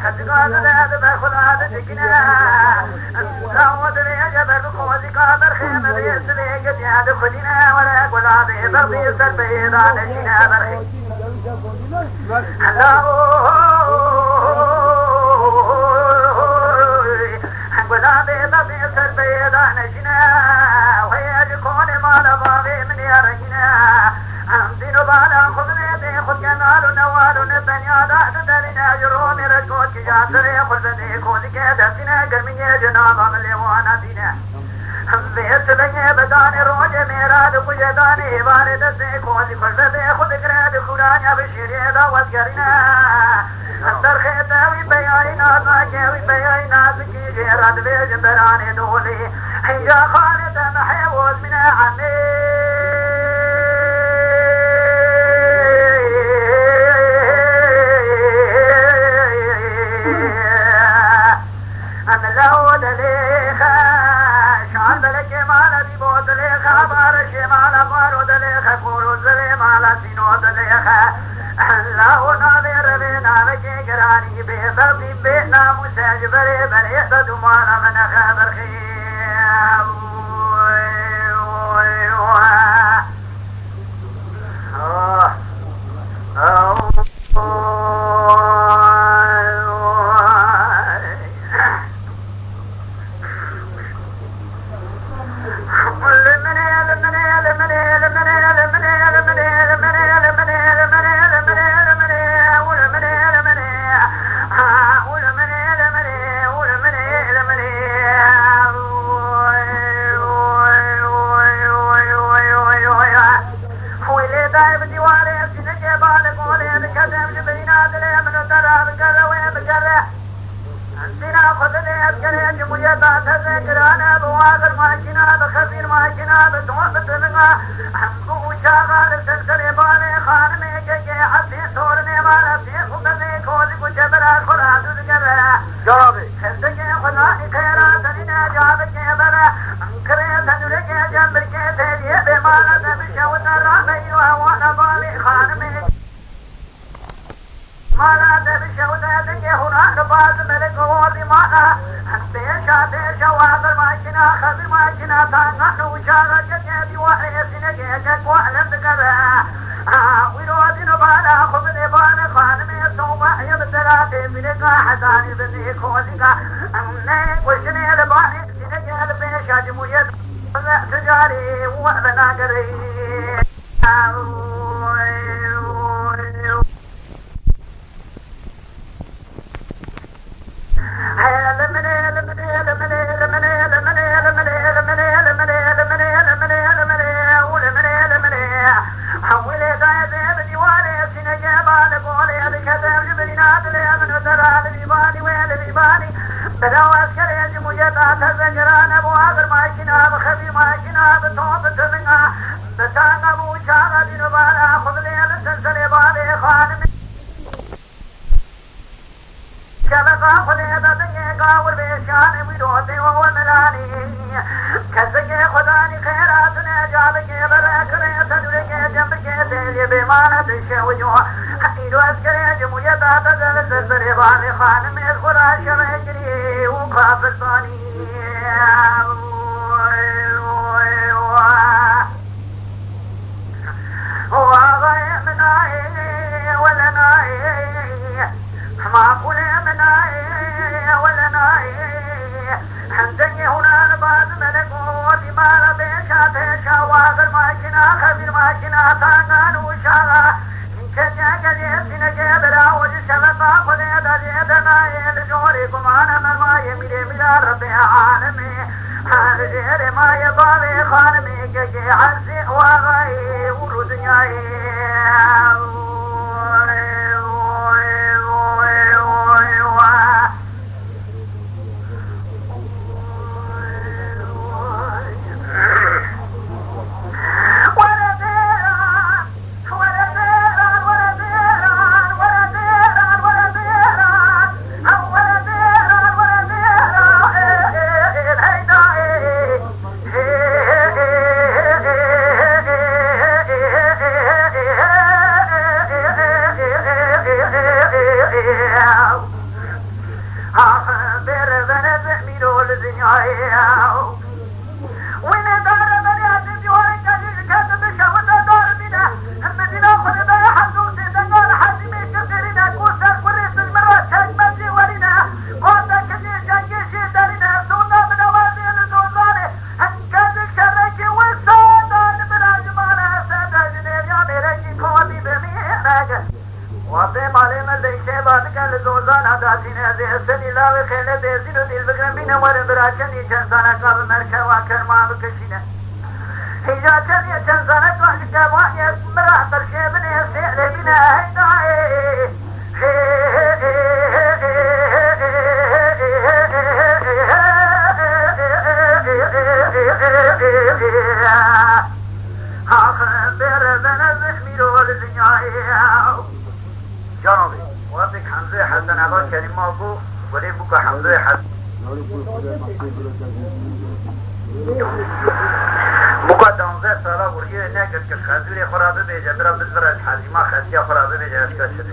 خدقات ذات بخلات تكنا زود لي جبر خوزي قادر خيمة بيسلي قد ياد خدنا ولا قلابي بغضي سر بيضان شنا برخي الله قلابي بغضي سر بيضان شنا ويجكون مال بابي من يرجنا دينو بالا خذني خذ جمال نوال نبني دعت دلنا جروم رجوت جاسري خذني خذ كدتنا قرمي جناب من وانا دينا بيت بني بداني روج میرا دو جداني وارد سے خذ خذني خذ كراد خدانيا بشير دا وذكرنا اندر خيتاوي بيانا باجي بيانا بكي غيرات بجبراني دولي يا خالد محيوز من عني أنا لو دليخا شعر بلك مالا دي بود دليخا بارش مالا بارو دليخا كورو دلي مالا سينو دليخا لو ناظر بنا بكي قراني بيضربي بينا مساجبري بريخ دو مالا من خبر خيام بير بنز ميرو لزنيايا وين دار بنيات بيورك كاتب شوت دار بنا المدينة خلدا حدوث دنقال حزمي كثيرنا كوسر وريس المرات شاكمتي ورنا قوتا كثير جنجيشي دارنا سونا من وازي لزوزاني انكاد شرك وسادان براجمانا سادا جنير يا ميركي كواتي بميرك وابي مالي مزي شيبات كان لزوزان هداتين هزي السني لاوي خيلة بيزينو ديل بقرن بينا ورن براجني جنسانا قابل مركا واكر ما بكشينا هيجا تانية جنسانا قابل كابواني مرا ترشي بني سيئلي بنا هيداي آخر بير بنز ميرو لزنياي جانبي وابك حمزة حسن أغا كلمة أبو ولي بك حمزة حسن بك دانزه سالا ورگی نکرد که خزوری خرابه بیجه برا بزرد حزیما خزیا خرابه بیجه اشکا شده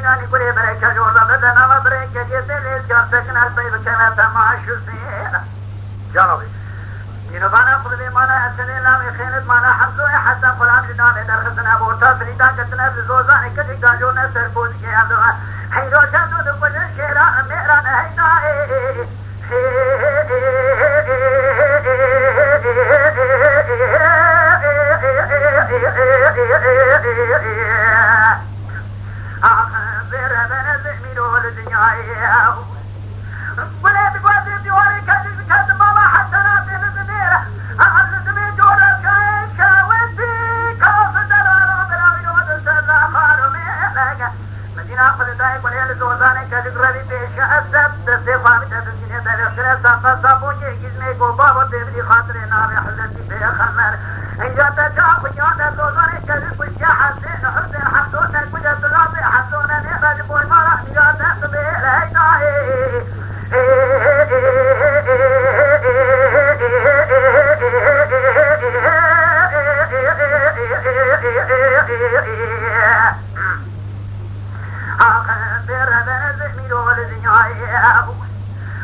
يعني قولي بريك جورة بدنا ما بريك جيتي كان سكن البيت كما تماش سير جربي ينبانا قبل ما لا أسني لا يخينت ما لا حمزو حتى قرآن جدان درخصنا بورتا فريدا كتنا بزوزان كذي كاجونا سربوز كي عبدالله حيرو جادو دقل الشيرا ميران هينا أخبر من زميلو لدنياي ولاد قواتي ديواري كذي كذي ماما حتى ناسي لزميرة أخذ زميل جورا كايشا ودي كاف دلالو بلاويو دسلا خارو ميلك مدينة قلتاي قليل زوزاني كذي قربي بيشا أسد دستي فامي تدسيني تلخشري ساقا سابوني كيزمي قوبابو تبلي خاطري ناري حلتي بيخمر إنجا تجاق يانا زوزاني كذي قلتيا حسين حسين حسونا كجا سلاسي حسونا نيبا جبوي مالا نيجا تسبيل هيداي أخبر من زميل ولدنياي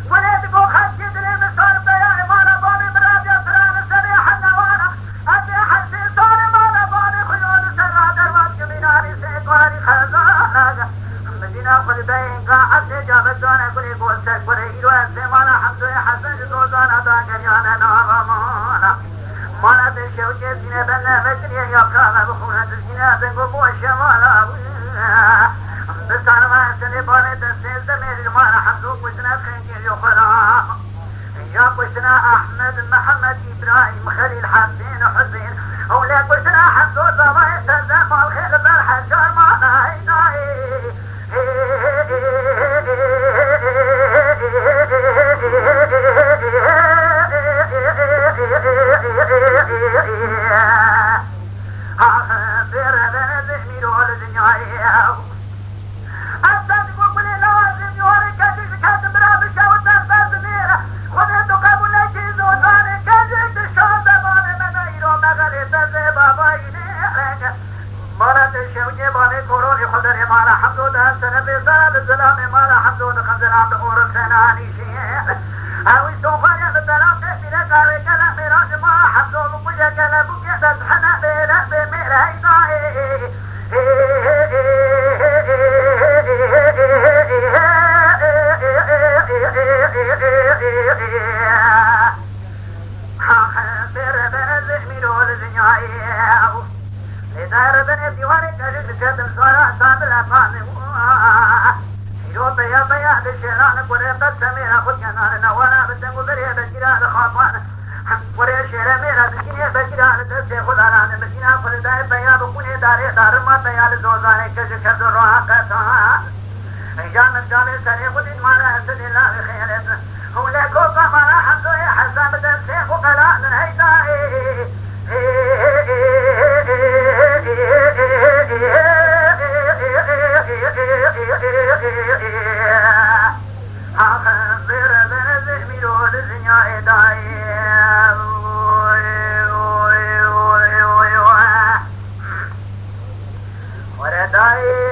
ولد بو خد جدري مصار بيا إمانا بابي مرابيا سران سريح النوانا أدي حسي صار إمانا بابي خيول سرا دروات كميناري سيقاري خزانا مدينة قلبين قاعد جابت دانا كلي قول سكبري إلو أسمانا حمدو حسن جدوزانا دا كريانا ناغمانا مانا تشيو جيسينا بنا مجريا يبقى بخونة تسينا بنقو بو الشمالا بستان ما سني باني تسيز دمير مانا حمدو قسنا خنجي يخرا يا قسنا أحمد محمد إبراهيم خليل حسين حسين أولا قسنا حمدو زمان تزام الخير بالحجار مانا هيناي أخبر من زميل ولدنياي أصدق وقولي لوازم يوري كذي كاتب رابشة وتنفذ زميرة خذيتو قبولي كيزو زاني كذي تشون دباني منايرو مغالي تزي بابايني مالا تشوجي باني كوروني خدري مالا حمدو ده سنة بزال الزلامي مالا حمدو ده خنزلام بقور سناني شيء أوي سوفانيا بالدلام تهدي لكاري كلام ميراج ما حمدو بقوية كلام بقية تزحنا بيلا بمير هيناي أخبر من زميل ولدنياي لدار بن ديواني كجد كتم صورة صاب الأفاني شيرو بيا بيا بشيران قريب السميرة خد كنان نوانا بتنقو بريه بجيران خافان قريب شيرا ميرا بجيني بجيران دسي خد علان بجينا قلداي بيا بكوني داري دار ما بيا لزوزاني كجد كتم روحا كتان جامد جامد سري خدين مانا أسد الله بخيرت هولا كوكا مانا حمدو يا حسام دسي خقلان هيداي أخبر من زميل ولدنياي داي ورداي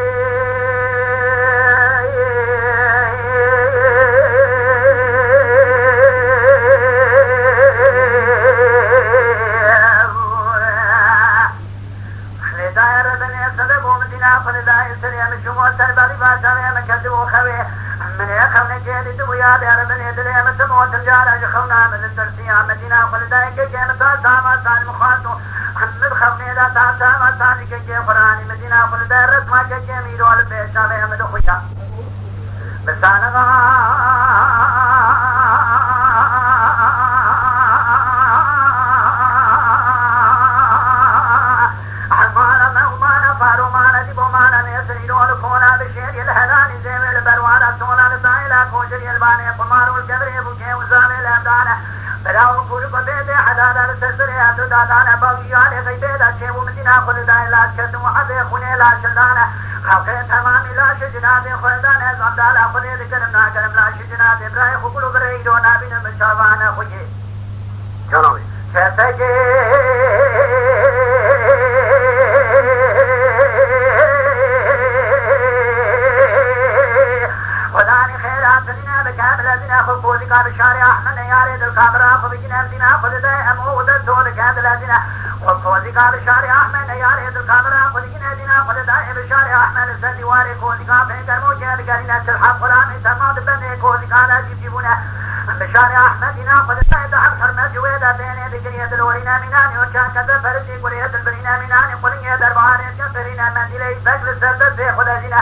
من يخون جيد دويا بير بن يدري مسموت الجارة يخونا من الترسية مدينة قلداي كي متا ساما سان مخاطو حمد خوني دا تا ساما سان كي قراني مدينة قلداي رسما كي ميرو البيشا بيمد خوشا بسانغا خوشی البانی قمارو الجبری بوکه وزامی لندانه براو کول قبیده حدادا لسسری اتو دادانه باویانه غیبیده چه و مدینه خلدان لاش کردو حده خونه لاشدانه خلقه تمامی لاش جناب خلدانه زمدالا خونه دکرم ناکرم لاش جناب برای خوکلو بریدو نابین مشاوانه خوشی جنابی کسکی كوزيكا بشارع أحمد نياري الكاميرا خذينا دينا خذ دائم بشارع أحمد السدي واري كوزيكا في كرموجة بقرينا سلحة قرآن سماد بني كوزيكا لا جيبونا بشارع أحمد ناخذ دائم حرمة جويدة بين بقرية الورينا مناني وكان كذا فرسي قرية البرينا مناني قرية درباري كسرنا منديلي بقل السرد في خذجنا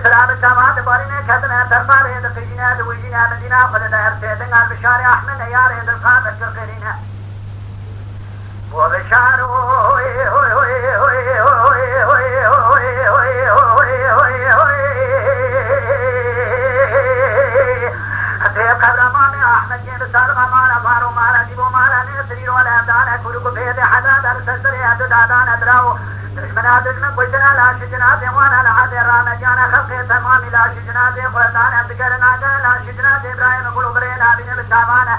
سلام السماد بارينا كذنا ترباري دقيجنا دويجنا مدينة خذ دائم سيدنا بشارع أحمد نياري القامة كغيرنا وبشاروا في قبر مامي أحمد جيب سارغا مالا فارو مالا جيبو مالا نسرير ولا أبدانا كلكو بيد حدا در سلسل يدو دادانا دراو دشمنا دشمن قلتنا لا شجنا ديوانا لحد الرامجانا خلقي تمامي لا شجنا دي قلتانا بقرنا لا شجنا دي إبراهيم قلو برينا بنا بالتابانا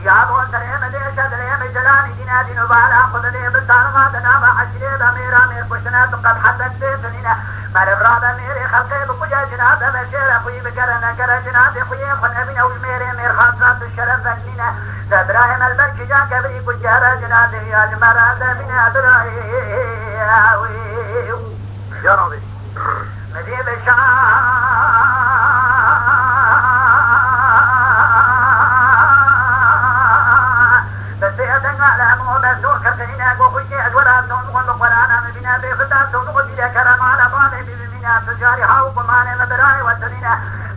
يا ابو سليم ليش دليم جلاني دينا دينو بالا خذ لي بالسارغا دنابا حجري ضميرا مير كشنا قد حدك سنينه مر براد ميري خلقي بكجا جناب بشير اخوي بقرنا قر جناب اخوي خن ابن او ميري مير خاصات الشرف بنينه ابراهيم البرك جا كبري كجار جناب يا جمرات من ابراهيم يا ربي مديب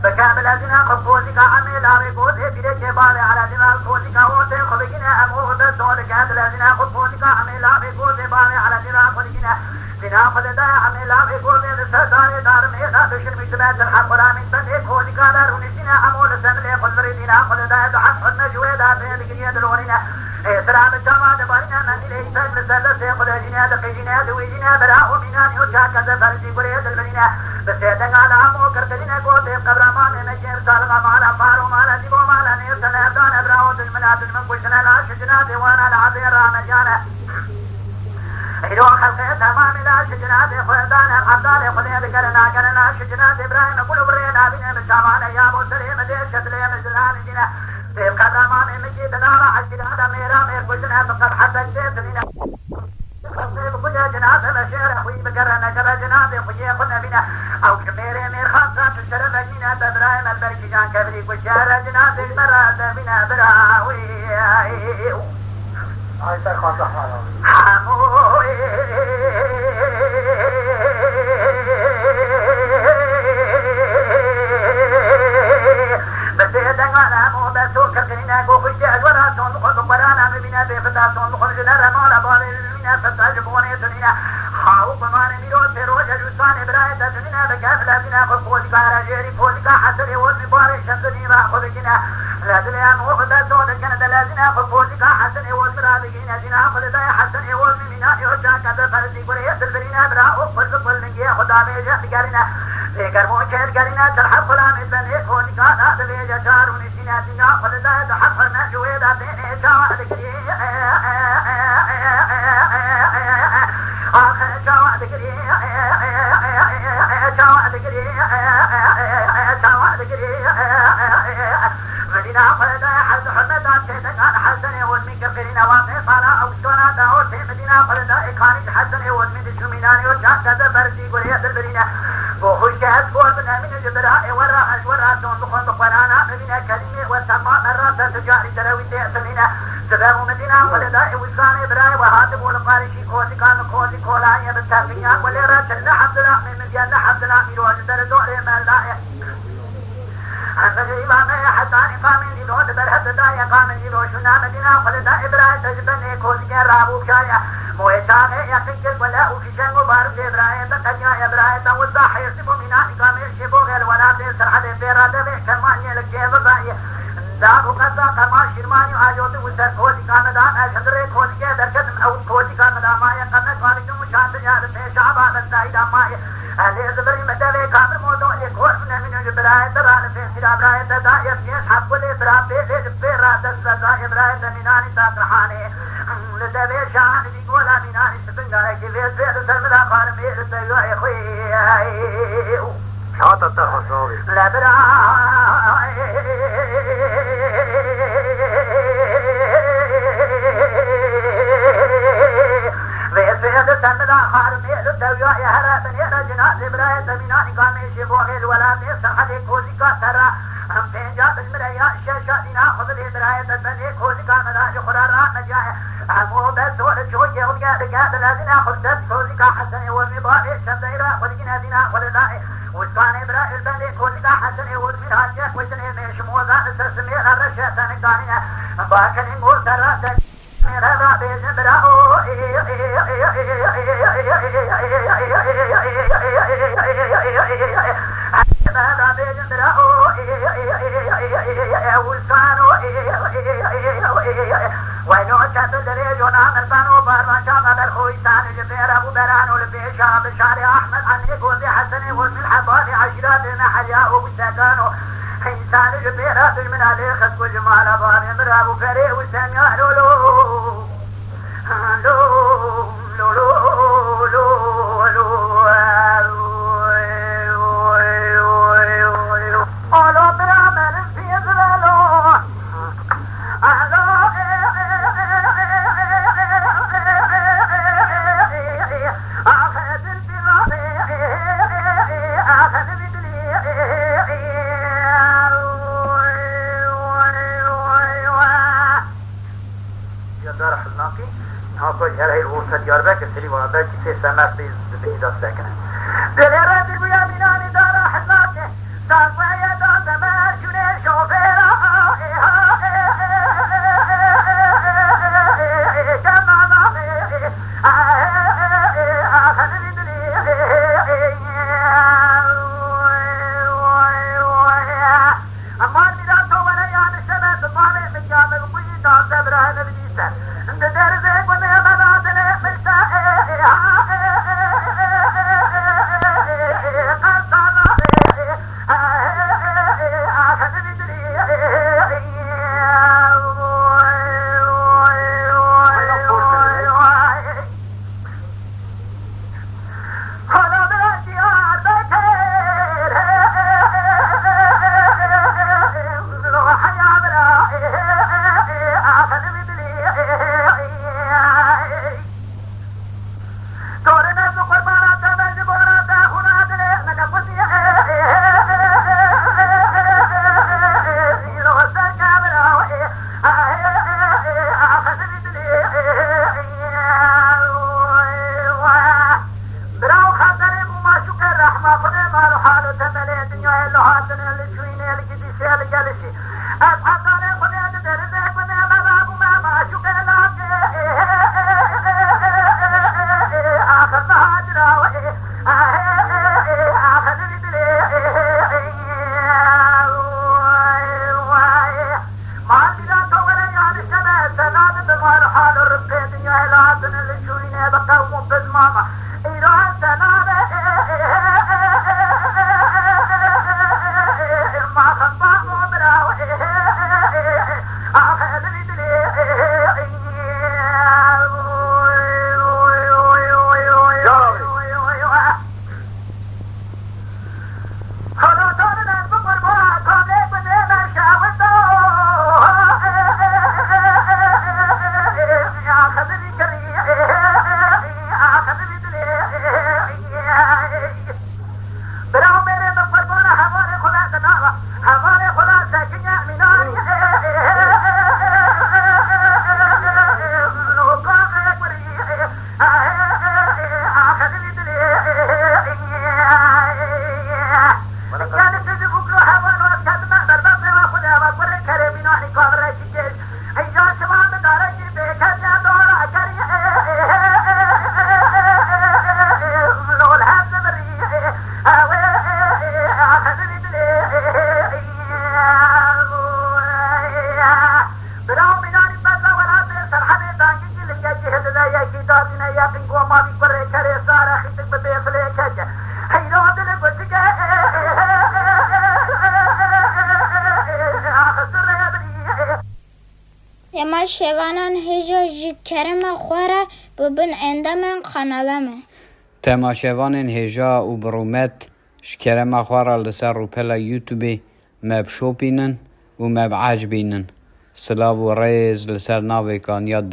بكامل أزنا خفوزك عمي لا بيقوزي بيدك بالي على دماغ فوزك وطي خبقنا أمود الصولك هذا أزنا خفوزك عمي لا بيقوزي بالي على دماغ فوزكنا بنا خلدا عمي لا بيقوزي لسداري دار ميدا بشر مجتبات الحق ولا من تنهي فوزك دار ونسينا أمود السملي خلدري دينا خلدا دحق خدنا جويدا بين بقرية الورينا سلام الجماعة بارنا من إليه سجل سلسة خلجنا دقيجنا دويجنا براء منان يوشاك دفرسي قرية المدينة بسيدنا على عمو كرتلنا قوتي قبر مانا نجير سالغا مالا فارو مالا ديبو مالا نيرسنا ابدان براء المنات المنقشنا لا شجنا ديوانا العذير رامجانا إلو خلقه تمام لا شجنا دي خلدان العبدال خليه بكرنا كرنا شجنا دي إبراهيم قلو برينا بنا بالشامانا يا ابو سليم دي شدلي مجلان جنا دي بقدر مامي مجي بنارا حجنا دا ميرا مير كشنا بقد حدك ديتننا بكجا جناب بشير أخوي بقرنا كرا جناب أخوي خدنا بنا أو كميري مير خاصة الشرف جنا بإبراهيم البركي جان كبري كشارة جناب المراد بنا براوي آيتا خاصة حموي بسيدنا مو بسوك كرنا كوخجا ورا تون قرانا بنا بفتا تون خرجنا رمالا بالي فتجبوني سنينا حاو بمان ميرو تروج جوسان ابراهيم تجنا بكافلا بنا خفوزك رجيري فوزك حسري وزي باري شمسني ما خذجنا لازليا موخذ دون كندا لازنا خفوزك حسني وزي رابقين جنا خذدا حسني وزي منا يوشاك بفرزي قرية البرينا براء وفرز قلنجي خدا بيجا بقارنا فكر موشير قرنا ترحب فلان البني فوزك هذا بيجا جار ونسينا جنا خذدا تحفر نجويدا بيني جاوة ذكري مدينة خلدا حد حمدان كيدك عن حسن ودمي كفرين واقع صلاة أو سونا داود في مدينة خلدا إخاني حسن ودمي دشميناني وشاك كذا فرسي قرية البرينة بوخش كهد فوزنا من الجبراء وراء أجوراء تنبخن بقرانا مدينة كلمة والسماء مرات تجاري تروي تأثمينة سبب مدينة خلدا وسان إبراهيم وهاتف والقارشي كوزي كان كوزي كولاية بالتافية وليرة لحد لا من مدينة لحد لا ميروز دردور ملائح أنفسي إمامي حتاني قامن جلو دبرهد دايا قامن جلو شنا مدينة خلدا إبراهيم تجبني كوزي رابو بشايا مويشاغي يقنجل ولا وفيشان مبارك إبراهيم بقنيا إبراهيم توزا حيصبو منا إقامي الشبو غير وناتي سرحد بيرادة بيحكمان يلقى بقايا دابو قصا قما شرماني وحاجوتي وزر كوزي كامدان أشهدري كوزي دركتم أو كوزي كامدان مايا قمت والجم شانت جاد شعبان الزايدة مايا أهلي زبري مدبي كامر موضوع يكور من جبراية تران في سيرا براية تدايا يسحب كل إبراهيم بيلي بيرا دستا إبراهيم مناني تاكرحاني لدبي شان بيقولا مناني سبنغاري كيفيت بير سلمدا خارمي لسيوه خوي شاطة تخصوصي لبراي لسان مدا خارمي للدويا يا هلا بني رجنا لبراية زميناني قامي شيخوغي الولاد سرحدي كوزيكا ترى فين بالمرايا الشاشة دينا خذ لي براية البني كوزيكا مدا خرارا مجاية عمو بسول الجوجي وقاد قاد الذين خلدت كوزيكا حسني والمضاري الشمديرة ولقنا دينا ولدائي وسكان براية البني كوزيكا حسني والمراجع وسني ميش موزان السسمير الرشاتان الدانية باكني نقول ترى هذا بيجن براو هذا بيجن براو وسانو وينو شاد دريج ونعمل بانو بارمان شاق بالخويسان جبير ابو برانو البيشا بشاري احمد عني قوزي حسني والملحة ضالي عشرات محيا وبسكانو إنسان جبيرات من عليه خسق جمال بابي مرابو فري وسامي لولو هاي الوسط دياربكر سري وهذا كيف سمعت بإيدا ساكنة. دليرة بالبياميناني دارا حلاكة سالفة يدا زمان شوني شوفيرا جمعنا خلني دلي أمان ميلاتو ولا يعني الشباب الضالي من جامل ويدا زبرها نبديسة درزك وما بنات المساء ما شوانان هجا جی کرم خوره ببن اندامن خانالمه تماشاوان هجا و برومت شکرم خوره لسر رو پلا یوتیوبی مب شوپینن و مب عجبینن سلاو و ریز لسر ناوی کان یاد